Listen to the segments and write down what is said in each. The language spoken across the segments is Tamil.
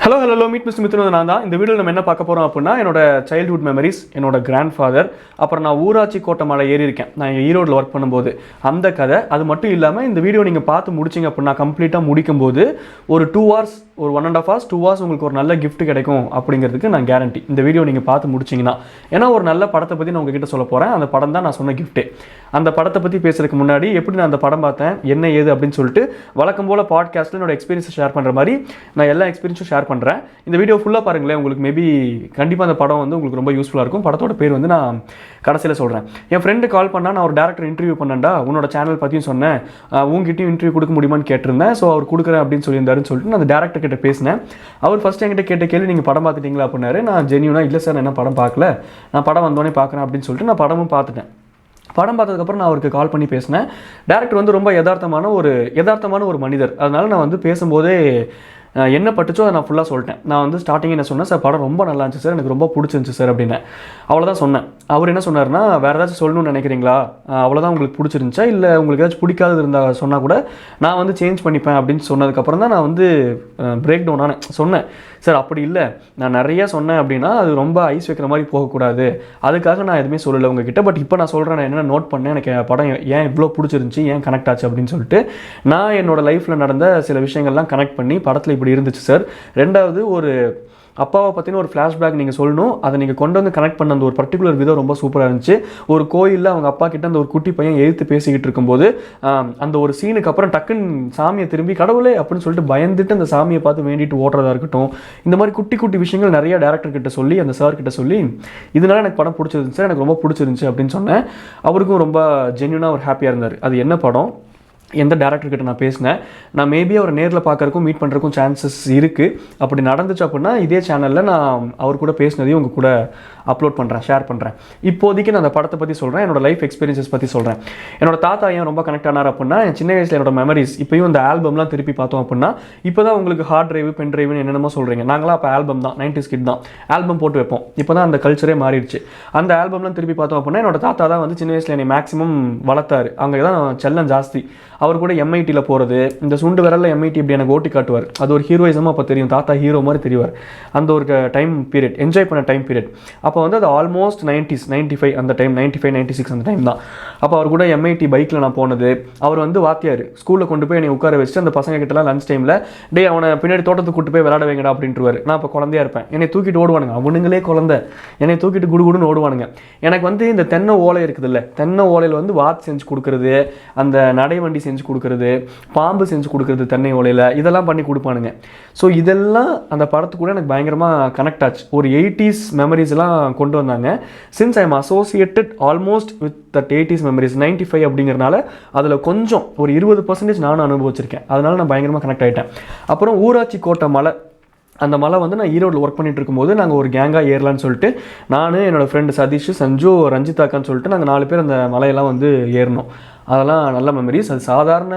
ஹலோ மீட் மிஸ்டர் மித்னு நான் தான். இந்த வீடியோவில் நம்ம என்ன பார்க்க போகிறோம் அப்படின்னா, என்னோட சைல்ட்ஹுட் மெமரிஸ், என்னோட கிராண்ட் ஃபாதர், அப்புறம் நான் ஊராட்சி கோட்டை மலை ஏறி இருக்கேன் நான் ஈரோடில் ஒர்க் பண்ணும்போது அந்த கதை. அது மட்டும் இல்லாமல் இந்த வீடியோ நீங்கள் பார்த்து முடிச்சிங்க அப்படின்னா கம்ப்ளீட்டாக முடிக்கும்போது ஒரு 2 hours, ஒரு 1.5 hours 2 hours உங்களுக்கு ஒரு நல்ல கிஃப்ட் கிடைக்கும் அப்படிங்கிறதுக்கு நான் கேரண்டி. இந்த வீடியோ நீங்கள் பார்த்து முடிச்சிங்கன்னா, ஏன்னா ஒரு நல்ல படத்தை பற்றி நான் உங்ககிட்ட சொல்ல போகிறேன். அந்த படம் தான் நான் சொன்ன கிஃப்ட்டே. அந்த படத்தை பற்றி பேசுறதுக்கு முன்னாடி எப்படி நான் அந்த படம் பார்த்தேன், என்ன ஏது அப்படின்னு சொல்லிட்டு வழக்கம் போல் பாட்காஸ்ட்டில் என்னோட எக்ஸ்பீரியன்ஸை ஷேர் பண்ணுற மாதிரி நான் எல்லா எக்ஸ்பீரியன்ஸும் ஷேர் பண்ணுறேன். இந்த வீடியோ ஃபுல்லாக பாருங்களேன், உங்களுக்கு மேபி கண்டிப்பாக அந்த படம் வந்து உங்களுக்கு ரொம்ப யூஸ்ஃபுல்லாக இருக்கும். படத்தோட பேர் வந்து நான் கடைசியில் சொல்கிறேன். என் ஃப்ரெண்டு கால் பண்ணால் நான் ஒரு டேரக்டர் இன்டர்வியூ பண்ணேன்டா, உன்னோட சேனல் பற்றியும் சொன்னேன், உங்ககிட்டயும் இன்டர்வியூ கொடுக்க முடியுமான்னு கேட்டிருந்தேன். ஸோ அவர் கொடுக்குறேன் அப்படின்னு சொல்லியிருந்தாருன்னு சொல்லிட்டு நான் அந்த டேரக்டர் கிட்ட பேசினேன். அவர் ஃபஸ்ட் என்கிட்ட கேட்ட கேள்வி, நீங்கள் படம் பார்த்துட்டீங்களா அப்படின்னாரு. நான் ஜென்யூனாக இல்லை சார், நான் என்ன படம் பார்க்கல, நான் படம் வந்தோடனே பார்க்குறேன் அப்படின்னு சொல்லிட்டு நான் படமும் பார்த்துட்டேன். படம் பார்த்ததுக்கப்புறம் நான் அவருக்கு கால் பண்ணி பேசினேன். டேரக்டர் வந்து ரொம்ப யதார்த்தமான ஒரு மனிதர். அதனால நான் வந்து பேசும்போதே என்ன பட்டுச்சோ அதை நான் ஃபுல்லாக சொல்லிட்டேன். நான் வந்து ஸ்டார்டிங் என்ன சொன்னேன், சார் படம் ரொம்ப நல்லா இருந்துச்சு சார், எனக்கு ரொம்ப பிடிச்சிருந்துச்சு சார் அப்படின்னு அவ்வளோதான் சொன்னேன். அவர் என்ன சொன்னார்னா, வேறு ஏதாச்சும் சொல்லணும்னு நினைக்கிறீங்களா, அவ்வளோதான் உங்களுக்கு பிடிச்சிருந்துச்சா, இல்லை உங்களுக்கு ஏதாச்சும் பிடிக்காது இருந்தால் சொன்னால் கூட நான் வந்து சேஞ்ச் பண்ணிப்பேன் அப்படின்னு சொன்னதுக்கப்புறம் தான் நான் வந்து பிரேக் டவுன் ஆனேன். சொன்னேன், சார் அப்படி இல்லை, நான் நிறைய சொன்னேன் அப்படின்னா அது ரொம்ப ஐஸ் வைக்கிற மாதிரி போகக்கூடாது, அதுக்காக நான் எதுவுமே சொல்லலை உங்ககிட்ட. பட் இப்போ நான் சொல்கிறேன், நான் என்ன நோட் பண்ணேன், எனக்கு படம் ஏன் இவ்வளோ பிடிச்சிருந்துச்சி, ஏன் கனெக்ட் ஆச்சு அப்படின்னு சொல்லிட்டு நான் என்னோட லைஃப்பில் நடந்த சில விஷயங்கள்லாம் கனெக்ட் பண்ணி படத்தில் இப்படி இருந்துச்சு சார். ரெண்டாவது, ஒரு அப்பாவை பற்றின ஒரு ஃப்ளாஷ்பேக் நீங்கள் சொல்லணும், அதை நீங்கள் கொண்டு வந்து கனெக்ட் பண்ண அந்த ஒரு பர்டிகுலர் விதம் ரொம்ப சூப்பராக இருந்துச்சு. ஒரு கோயிலில் அவங்க அப்பா கிட்ட அந்த ஒரு குட்டி பையன் எழுத்து பேசிக்கிட்டு இருக்கும்போது அந்த ஒரு சீனுக்கு அப்புறம் டக்குன்னு சாமியை திரும்பி கடவுளே அப்படின்னு சொல்லிட்டு பயந்துட்டு அந்த சாமியை பார்த்து வேண்டிட்டு ஓடுறதா இருக்கட்டும், இந்த மாதிரி குட்டி குட்டி விஷயங்கள் நிறைய டேரக்டர் கிட்ட சொல்லி, அந்த சார் கிட்ட சொல்லி, இதனால எனக்கு படம் பிடிச்சிருந்துச்சு சார், எனக்கு ரொம்ப பிடிச்சிருந்துச்சு அப்படின்னு சொன்னேன். அவருக்கும் ரொம்ப ஜென்யூனாக ஒரு ஹாப்பியாக இருந்தார். அது என்ன படம், எந்த டேரக்டர்கிட்ட நான் பேசினேன், நான் மேபி அவரை நேரில் பார்க்கறக்கும் மீட் பண்ணுறக்கும் சான்சஸ் இருக்குது. அப்படி நடந்துச்சு அப்படின்னா இதே சேனலில் நான் அவர் கூட பேசினதையும் உங்கள் கூட அப்லோட் பண்ணுறேன், ஷேர் பண்ணுறேன். இப்போதைக்கு நான் அந்த படத்தை பற்றி சொல்கிறேன், என்னோட லைஃப் எக்ஸ்பீரியன்ஸஸ் பற்றி சொல்கிறேன். என்னோட தாத்தா ஏன் ரொம்ப கனெக்ட் ஆனார் அப்படின்னா, என் சின்ன வயசில் என்னோட மெமரிஸ் இப்போயும் இந்த ஆல்பம்லாம் திருப்பி பார்த்தோம் அப்படின்னா, இப்போ தான் உங்களுக்கு ஹார்ட் டிரைவ், பென் டிரைவ்னு என்னென்னமோ சொல்கிறீங்க. நாங்களாம் அப்போ ஆல்பம் தான், 90s கிட் தான், ஆல்பம் போட்டு வைப்போம். இப்போ தான் அந்த கல்ச்சரே மாறிடுச்சு. அந்த ஆல்பம்லாம் திருப்பி பார்த்தோம் அப்படின்னா, என்னோட தாத்தா தான் வந்து சின்ன வயசில் என்னை மேக்ஸிமம் வளர்த்தாரு. அங்கே தான் செல்லம் ஜாஸ்தி. அவர் கூட எம்ஐடியில் போகிறது, இந்த சுண்டு விரலில் எம்ஐடி இப்படி எனக்கு ஓட்டி காட்டுவார். அது ஒரு ஹீரோயிசமாக அப்போ தெரியும், தாத்தா ஹீரோ மாதிரி தெரிவார். அந்த ஒரு டைம் பீரியட், என்ஜாய் பண்ண டைம் பீரியட். அப்போ வந்து அது ஆல்மோஸ்ட் 90s, 95 அந்த டைம், 95, 96 அந்த டைம் தான். அப்போ அவர் கூட எம்ஐடி பைக்கில் நான் போனது. அவர் வந்து வாத்தியார், ஸ்கூலில் கொண்டு போய் என்னை உட்கார வச்சுட்டு அந்த பசங்க கிட்டலாம் லஞ்ச் டைமில், டே அவனை பின்னாடி தோட்டத்துக்கு கூட்டு போய் விளையாட வைங்கடா அப்படின்ட்டுருவார். நான் இப்போ குழந்தையா இருப்பேன், என்னை தூக்கிட்டு ஓடுவானுங்க, அவனுங்களே குழந்தை, என்னை தூக்கிட்டு குடுகுடுன்னு ஓடுவானுங்க. எனக்கு வந்து இந்த தென்னை ஓலை இருக்குது இல்லை, தென்னை ஓலையில் வந்து வாத் செஞ்சு கொடுக்குறது, அந்த நடைவண்டி செஞ்சு கொடுக்குறது, பாம்பு செஞ்சு கொடுக்குறது தென்னை ஓலையில், இதெல்லாம் பண்ணி கொடுப்பானுங்க. ஸோ இதெல்லாம் அந்த படத்து கூட எனக்கு பயங்கரமாக கனெக்ட் ஆச்சு. ஒரு 80s மெமரிஸ் எல்லாம் கொண்டு வந்தாங்க. Since I am associated almost with that 80s memories, 95 அப்படிங்கிறனால அதில் கொஞ்சம் ஒரு 20% நானும் அனுபவிச்சிருக்கேன். அதனால நான் பயங்கரமாக கனெக்ட் ஆகிட்டேன். அப்புறம் ஊராட்சி கோட்டை மலை, அந்த மலை வந்து நான் ஈரோடில் ஒர்க் பண்ணிட்டு இருக்கும்போது நாங்கள் ஒரு கேங்காக ஏறலான்னு சொல்லிட்டு நான், என்னோடய ஃப்ரெண்டு சதீஷ், சஞ்சு, ரஞ்சிதாக்கான்னு சொல்லிட்டு நாங்கள் 4 பேர் அந்த மலையெல்லாம் வந்து ஏறினோம். அதெல்லாம் நல்ல மெமரிஸ். அது சாதாரண,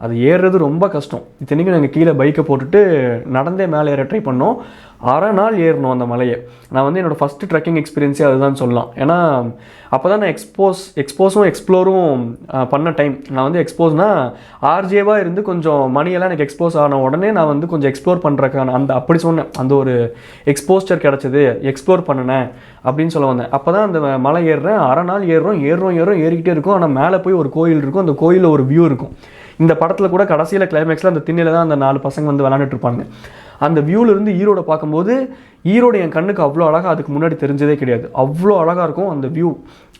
அது ஏறுறது ரொம்ப கஷ்டம். இத்தனைக்கும் நாங்கள் கீழே பைக்கை போட்டுட்டு நடந்தே மேலே ஏற ட்ரை பண்ணோம். 1/2 நாள் ஏறணும் அந்த மலையை. நான் வந்து என்னோடய ஃபஸ்ட்டு ட்ரெக்கிங் எக்ஸ்பீரியன்ஸே அதுதான் சொல்லலாம். ஏன்னா அப்போ தான் நான் எக்ஸ்போஸும் எக்ஸ்ப்ளோரும் பண்ண டைம். நான் வந்து எக்ஸ்போஸ்னால் ஆர்ஜேவாக இருந்து கொஞ்சம் மணியெல்லாம் எனக்கு எக்ஸ்போஸ் ஆன உடனே நான் வந்து கொஞ்சம் எக்ஸ்ப்ளோர் பண்ணுறக்கான அந்த அப்படி சொன்னேன், அந்த ஒரு எக்ஸ்போஸ்டர் கிடச்சிது, எக்ஸ்ப்ளோர் பண்ணினேன் அப்படின்னு சொல்ல வந்தேன். அப்போ தான் அந்த மலை ஏறுறேன். 1/2 நாள் ஏறிக்கிட்டே இருக்கும். ஆனால் மேலே போய் ஒரு கோயில் இருக்கும், அந்த கோயிலில் ஒரு வியூ இருக்கும். இந்த படத்தில் கூட கடைசியில் கிளைமேக்ஸில் அந்த திண்ணையில் தான் அந்த 4 பசங்க வந்து விளாண்டுட்டு இருப்பாங்க. அந்த வியூவிலேருந்து ஈரோடை பார்க்கும்போது, ஈரோடு என் கண்ணுக்கு அவ்வளோ அழகாக அதுக்கு முன்னாடி தெரிஞ்சதே கிடையாது. அவ்வளோ அழகாக இருக்கும் அந்த வியூ.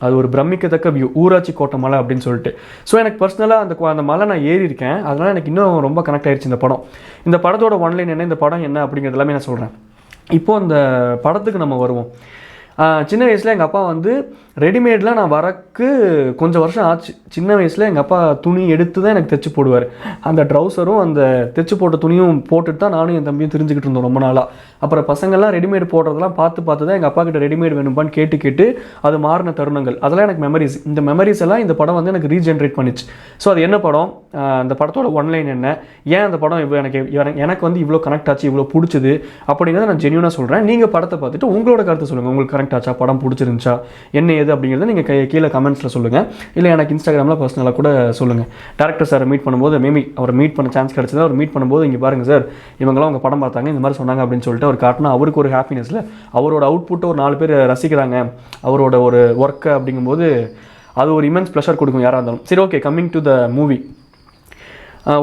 அது ஒரு பிரமிக்கத்தக்க வியூ, ஊராட்சி கோட்டை மலை அப்படின்னு சொல்லிட்டு. ஸோ எனக்கு பர்சனலாக அந்த மலை நான் ஏறி இருக்கேன். அதனால் எனக்கு இன்னும் ரொம்ப கனெக்ட் ஆயிடுச்சு இந்த படம். இந்த படத்தோட ஒன்லைன் என்ன, இந்த படம் என்ன அப்படிங்கிறது எல்லாமே நான் சொல்கிறேன். இப்போது அந்த படத்துக்கு நம்ம வருவோம். சின்ன வயசில் எங்கள் அப்பா வந்து ரெடிமேட்லாம் நான் வரக்கு கொஞ்சம் வருஷம் ஆச்சு. சின்ன வயசில் எங்கள் அப்பா துணி எடுத்து தான் எனக்கு தைச்சி போடுவார். அந்த ட்ரௌசரும் அந்த தைச்சி போட்ட துணியும் போட்டுட்டு தான் நானும் என் தம்பியும் தெரிஞ்சுக்கிட்டு இருந்தோம் ரொம்ப நாளாக. அப்புறம் பசங்கள்லாம் ரெடிமேட் போடுறதெல்லாம் பார்த்து தான் எங்கள் அப்பா கிட்ட ரெடிமேட் வேணும்பான்னு கேட்டு அது மாறின தருணங்கள், அதெல்லாம் எனக்கு மெமரிஸ். இந்த மெமரிஸ் எல்லாம் இந்த படம் வந்து எனக்கு ரீஜென்ரேட் பண்ணிச்சு. ஸோ அது என்ன படம், அந்த படத்தோட ஒன்லைன் என்ன, ஏன் அந்த படம் இவ்வளோ எனக்கு வந்து இவ்வளோ கனெக்ட் ஆச்சு, இவ்வளோ பிடிச்சது அப்படிங்கிறத நான் ஜென்யூனாக சொல்கிறேன். நீங்கள் படத்தை பார்த்துட்டு உங்களோட கருத்தை சொல்லுங்கள். உங்களுக்கு கனெக்ட் ஆச்சா, படம் பிடிச்சிருந்துச்சா, என்ன ஏது அப்படிங்கிறத நீங்கள் கீழே கமெண்ட்ஸில் சொல்லுங்கள். இல்லை எனக்கு இன்ஸ்டாகிராமில் பர்சனலாக கூட சொல்லுங்கள். டேரக்டர் சார் மீட் பண்ணும்போது மேபி அவர் மீட் பண்ண சான்ஸ் கிடச்சது. அவர் மீட் பண்ணும்போது இங்கே பாருங்கள் சார், இவங்களாம் அவங்க படம் பார்த்தாங்க, இந்த மாதிரி சொன்னாங்க அப்படின்னு சொல்லிட்டு அவர் காட்டினா அவருக்கு ஒரு ஹாப்பினஸில் அவரோட அவுட்புட்டை ஒரு 4 பேர் ரசிக்கிறாங்க அவரோட ஒரு ஒர்க்கை அப்படிங்கும்போது அது ஒரு இமென்ஸ் ப்ளஷர் கொடுக்கும் யாராக இருந்தாலும். சரி, okay, coming to the movie.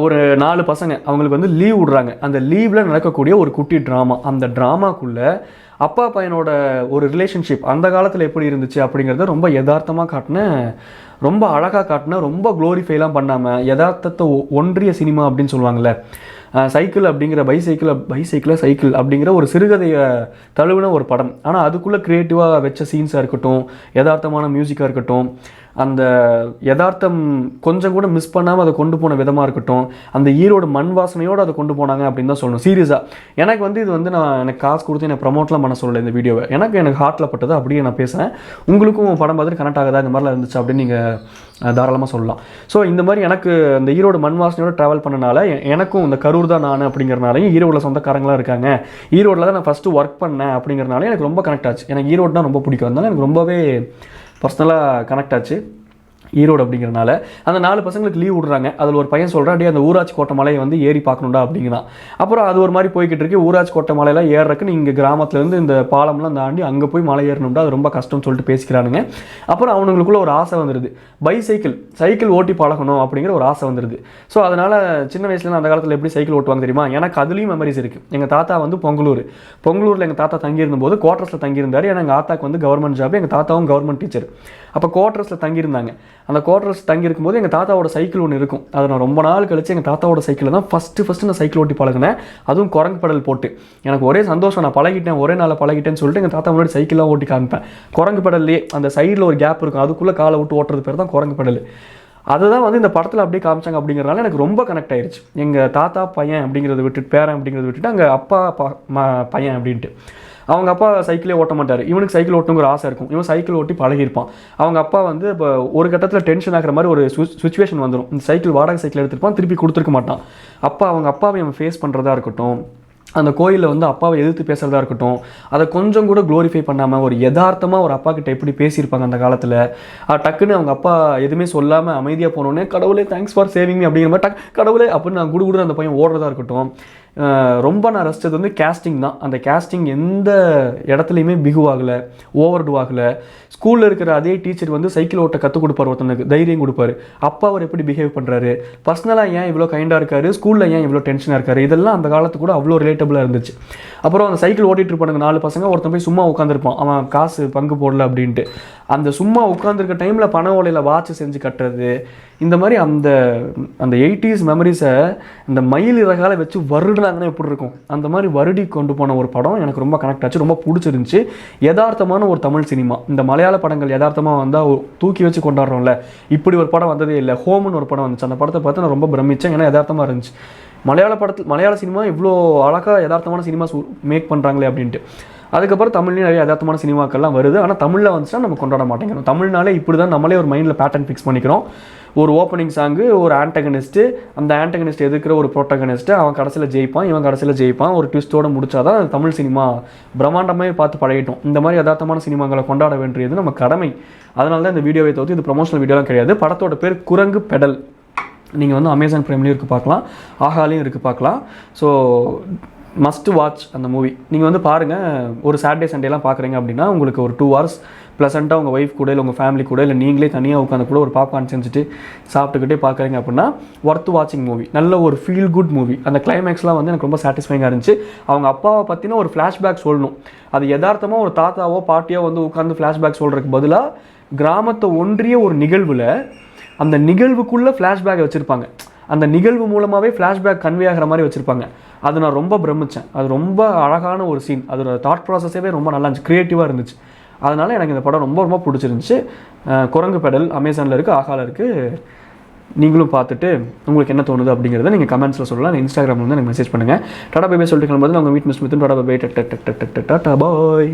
ஒரு 4 பசங்க அவங்களுக்கு வந்து லீவ் விடுறாங்க. அந்த லீவில் நடக்கக்கூடிய ஒரு குட்டி ட்ராமா. அந்த ட்ராமாக்குள்ளே அப்பா பையனோட ஒரு ரிலேஷன்ஷிப் அந்த காலத்தில் எப்படி இருந்துச்சு அப்படிங்கிறத ரொம்ப யதார்த்தமாக காட்டின, ரொம்ப அழகாக காட்டின, ரொம்ப க்ளோரிஃபைலாம் பண்ணாமல் யதார்த்தத்தை ஒன்றிய சினிமா அப்படின்னு சொல்லுவாங்கள்ல. சைக்கிள் அப்படிங்கிற பைசைக்கிள் சைக்கிள் அப்படிங்கிற ஒரு சிறுகதையை தழுவின ஒரு படம். ஆனால் அதுக்குள்ளே க்ரியேட்டிவாக வச்ச சீன்ஸாக இருக்கட்டும், யதார்த்தமான மியூசிக்காக இருக்கட்டும், அந்த யதார்த்தம் கொஞ்சம் கூட மிஸ் பண்ணாமல் அதை கொண்டு போன விதமாக இருக்கட்டும், அந்த ஈரோடு மண் வாசனையோடு அதை கொண்டு போனாங்க அப்படின்னு தான் சொல்லணும். சீரியஸாக எனக்கு வந்து இது வந்து எனக்கு காசு கொடுத்து எனக்கு ப்ரமோட்லாம் பண்ண சொல்லலை இந்த வீடியோவை. எனக்கு ஹார்ட்டில் பட்டது அப்படியே நான் பேசுகிறேன். உங்களுக்கும் படம் பார்த்துட்டு கனெக்ட் ஆகுதா, இந்த மாதிரிலாம் இருந்துச்சு அப்படின்னு நீங்கள் தாராளமாக சொல்லலாம். ஸோ இந்த மாதிரி எனக்கு அந்த ஈரோடு மண் வாசனையோடு ட்ராவல் பண்ணனால எனக்கும் இந்த கரூர் தான் நான் அப்படிங்கிறனாலையும் ஈரோடில் சொந்தக்காரங்களாம் இருக்காங்க, ஈரோடில் தான் நான் ஃபஸ்ட்டு ஒர்க் பண்ணேன் அப்படிங்கிறனால எனக்கு ரொம்ப கனெக்ட் ஆச்சு. எனக்கு ஈரோடு தான் ரொம்ப பிடிக்கும். அதனால எனக்கு ரொம்பவே பர்சனலாக கனெக்ட் ஆச்சு ஈரோடு அப்படிங்கிறனால. அந்த 4 பசங்களுக்கு லீவ் விடுறாங்க. அதில் ஒரு பையன் சொல்கிறான், அப்படியே அந்த ஊராட்சி கோட்டை மலையை வந்து ஏறி பார்க்கணுண்டா அப்படிங்கிறான். அப்புறம் அது ஒரு மாதிரி போய்கிட்டு இருக்கு. ஊராட்சி கோட்டை மலையெல்லாம் ஏறுறதுக்கு நீங்கள் கிராமத்துலேருந்து இந்த பாலம்லாம் தாண்டி அங்கே போய் மலை ஏறணும்டா, அது ரொம்ப கஷ்டம்னு சொல்லிட்டு பேசிக்கிறானுங்க. அப்புறம் அவனுங்களுக்குள்ள ஒரு ஆசை வந்துடுது, சைக்கிள் ஓட்டி பழகணும் அப்படிங்கிற ஒரு ஆசை வந்துடுது. ஸோ அதனால் சின்ன வயசுலேருந்து அந்த காலத்தில் எப்படி சைக்கிள் ஓட்டுவாங்க தெரியுமா? எனக்கு அதுலேயும் மெமரிஸ் இருக்குது. எங்கள் தாத்தா வந்து பொங்கலூரில் எங்கள் தாத்தா தங்கியிருந்தபோது குவார்ட்டர்ஸில் தங்கியிருந்தார். ஏன்னா எங்கள் தாத்தாக்கு வந்து கவர்மெண்ட் ஜாப், எங்கள் தாத்தாவும் கவர்மெண்ட் டீச்சர். அப்போ குவார்ட்டர்ஸில் தங்கியிருந்தாங்க. அந்த குவார்ட்டர்ஸ் தங்கியிருக்கும் போது எங்கள் தாத்தாவோட சைக்கிள் ஒன்று இருக்கும். அதை நான் ரொம்ப நாள் கழிச்சு எங்கள் தாத்தாவோட சைக்கிளில் தான் ஃபஸ்ட்டு நான் சைக்கிள் ஓட்டி பழகினேன். அதுவும் குரங்கு பெடல் போட்டு. எனக்கு ஒரே சந்தோஷம், நான் பழகிட்டேன், ஒரே நாளில் பழகிட்டேன்னு சொல்லிட்டு எங்கள் தாத்தா முன்னாடி சைக்கிளாக ஓட்டி காமிப்பேன். குரங்கு பெடல்லே அந்த சைடில் ஒரு கேப் இருக்கும், அதுக்குள்ளே காலை விட்டு ஓட்டுறது பேர் தான் குரங்கு பெடல். அதுதான் வந்து இந்த படத்தில் அப்படியே காமிச்சாங்க அப்படிங்கிறனால எனக்கு ரொம்ப கனெக்ட் ஆயிடுச்சு. எங்கள் தாத்தா பையன் அப்படிங்கிறத விட்டுட்டு, பேரன் அப்படிங்கிறத விட்டுட்டு அங்கே அப்பா பையன் அப்படின்ட்டு. அவங்க அப்பா சைக்கிளே ஓட்ட மாட்டார். இவனுக்கு சைக்கிள் ஓட்டணுங்கிற ஆசை இருக்கும். இவன் சைக்கிள் ஓட்டி பழகிருப்பான். அவங்க அப்பா வந்து இப்போ ஒரு கட்டத்தில் டென்ஷன் ஆகிற மாதிரி ஒரு சுச்சுவேஷன் வந்துடும். இந்த சைக்கிள் வாடகை சைக்கிள் எடுத்துருப்பான், திருப்பி கொடுத்துருக்க மாட்டான். அவங்க அப்பாவை அவன் ஃபேஸ் பண்ணுறதா இருக்கட்டும், அந்த கோயிலில் வந்து அப்பாவை எதிர்த்து பேசுகிறதா இருக்கட்டும், அதை கொஞ்சம் கூட க்ளோரிஃபை பண்ணாமல் ஒரு யதார்த்தமாக ஒரு அப்பா கிட்ட எப்படி பேசியிருப்பாங்க அந்த காலத்தில். டக்குன்னு அவங்க அப்பா எதுவுமே சொல்லாமல் அமைதியாக போனோடனே, கடவுளே தேங்க்ஸ் ஃபார் சேவிங் மீ அப்படிங்கிற மாதிரி கடவுளே அப்படின்னு நான் குடு அந்த பையன் ஓடுறதா இருக்கட்டும். ரொம்ப நான் ரசித்தது வந்து கேஸ்டிங் தான். அந்த கேஸ்டிங் எந்த இடத்துலையுமே பிகு ஆகலை, ஓவர்டு ஆகலை. ஸ்கூலில் இருக்கிற அதே டீச்சர் வந்து சைக்கிள் ஓட்ட கற்றுக் கொடுப்பார், ஒருத்தனுக்கு தைரியம் கொடுப்பாரு. அப்பா அவர் எப்படி பிஹேவ் பண்ணுறாரு, பர்சனலாக ஏன் இவ்வளோ கைண்டாக இருக்காரு, ஸ்கூலில் ஏன் இவ்வளோ டென்ஷனாக இருக்காரு, இதெல்லாம் அந்த காலத்துக்கு கூட அவ்வளோ ரிலேட்டபுளாக இருந்துச்சு. அப்புறம் அந்த சைக்கிள் ஓட்டிகிட்டு இருப்பானுங்க 4 பசங்க. ஒருத்தன் போய் சும்மா உட்காந்துருப்பான், அவன் காசு பங்கு போடல அப்படின்ட்டு. அந்த சும்மா உட்காந்துருக்க டைமில் பண ஓலையில் வாட்ச் செஞ்சு கட்டுறது, இந்த மாதிரி அந்த 80s மெமரிஸை இந்த மயில் இறகால வச்சு வருடுனாங்கன்னா எப்படி இருக்கும், அந்த மாதிரி வருடி கொண்டு போன ஒரு படம் எனக்கு ரொம்ப கனெக்ட் ஆச்சு, ரொம்ப பிடிச்சிருந்துச்சு. யதார்த்தமான ஒரு தமிழ் சினிமா. இந்த மலையாள படங்கள் யதார்த்தமாக வந்தால் தூக்கி வச்சு கொண்டாடுறோம்ல, இப்படி ஒரு படம் வந்ததே இல்லை. ஹோம்னு ஒரு படம் வந்துச்சு, அந்த படத்தை பார்த்து நான் ரொம்ப பிரமிச்சேன். ஏன்னா யதார்த்தமாக இருந்துச்சு. மலையாள சினிமா இவ்வளோ அழகாக யதார்த்தமான சினிமா மேக் பண்ணுறாங்களே அப்படின்ட்டு. அதுக்கப்புறம் தமிழ்லேயும் நிறைய யதார்த்தமான சினிமாக்கள்லாம் வருது. ஆனால் தமிழில் வந்துச்சுன்னா நம்ம கொண்டாட மாட்டேங்கிறோம். தமிழ்னாலே இப்படி தான் நம்மளே ஒரு மைண்டில் பேட்டர்ன் ஃபிக்ஸ் பண்ணிக்கிறோம். ஒரு ஓப்பனிங் சாங்கு, ஒரு ஆன்டகனிஸ்ட்டு, அந்த ஆன்டகனிஸ்ட் எதுக்கிற ஒரு ப்ரோட்டகனிஸ்ட்டு, அவன் கடைசியில் ஜெயிப்பான், இவன் கடைசியில் ஜெயிப்பான், ஒரு ட்விஸ்ட்டோடு முடிச்சாதான் தமிழ் சினிமா பிரம்மாண்டமாக பார்த்து பழகிட்டோம். இந்த மாதிரி யதார்த்தமான சினிமாக்களை கொண்டாட வேண்டியது நம்ம கடமை. அதனால தான் இந்த வீடியோவை தவிர்த்து இது ப்ரொமோஷனல் வீடியோலாம் கிடையாது. படத்தோட பேர் குரங்கு பெடல். நீங்கள் வந்து அமேசான் ப்ரைம்லேயும் இருக்குது பார்க்கலாம், ஆஹாலையும் இருக்குது பார்க்கலாம். ஸோ மஸ்ட் வாட்ச் அந்த மூவி. நீங்கள் வந்து பாருங்கள், ஒரு சாட்டர்டே சண்டேலாம் பார்க்குறீங்க அப்படின்னா உங்களுக்கு ஒரு 2 hours ப்ளசண்ட்டாக உங்கள் ஒய்ஃப் கூட, இல்லை உங்கள் ஃபேமிலி கூட, இல்லை நீங்களே தனியாக உட்காந்து கூட ஒரு பாப்கார்ன் செஞ்சுட்டு சாப்பிட்டுக்கிட்டே பார்க்குறீங்க அப்படின்னா ஒர்த் வாட்சிங் மூவி. நல்ல ஒரு ஃபீல் குட் மூவி. அந்த கிளைமேக்ஸ்லாம் வந்து எனக்கு ரொம்ப சாட்டிஸ்ஃபைங்காக இருந்துச்சு. அவங்க அப்பாவை பற்றின ஒரு ஃப்ளாஷ்பேக் சொல்லணும். அது யதார்த்தமாக ஒரு தாத்தாவோ பாட்டியோ வந்து உட்காந்து ஃப்ளாஷ்பேக் சொல்கிறதுக்கு பதிலாக கிராமத்தை ஒன்றிய ஒரு நிகழ்வில் அந்த நிகழ்வுக்குள்ளே ஃப்ளாஷ்பேக் வச்சுருப்பாங்க. அந்த நிகழ்வு மூலமாகவே ஃப்ளாஷ்பேக் கன்வே ஆகிற மாதிரி வச்சுருப்பாங்க. அது நான் ரொம்ப பிரமித்தேன். அது ரொம்ப அழகான ஒரு சீன். அதோட தாட் ப்ராசஸே ரொம்ப நல்லா இருந்துச்சு, க்ரியேட்டிவாக இருந்துச்சு. அதனால் எனக்கு இந்த படம் ரொம்ப ரொம்ப பிடிச்சிருந்துச்சு. குரங்கு பெடல் அமேசானில் இருக்குது, ஆஹாவில் இருக்குது. நீங்களும் பார்த்துட்டு உங்களுக்கு என்ன தோணுது அப்படிங்கிறத நீங்கள் கமெண்ட்ஸில் சொல்லலாம். இன்ஸ்டாகிராமில் வந்து எனக்கு மெசேஜ் பண்ணுங்கள். டாடா பை சொல்லிட்டு கிளம்பும்போது உங்கள் வீட் மிஸ் மித்தும் டாடா பை டாடா பாய்.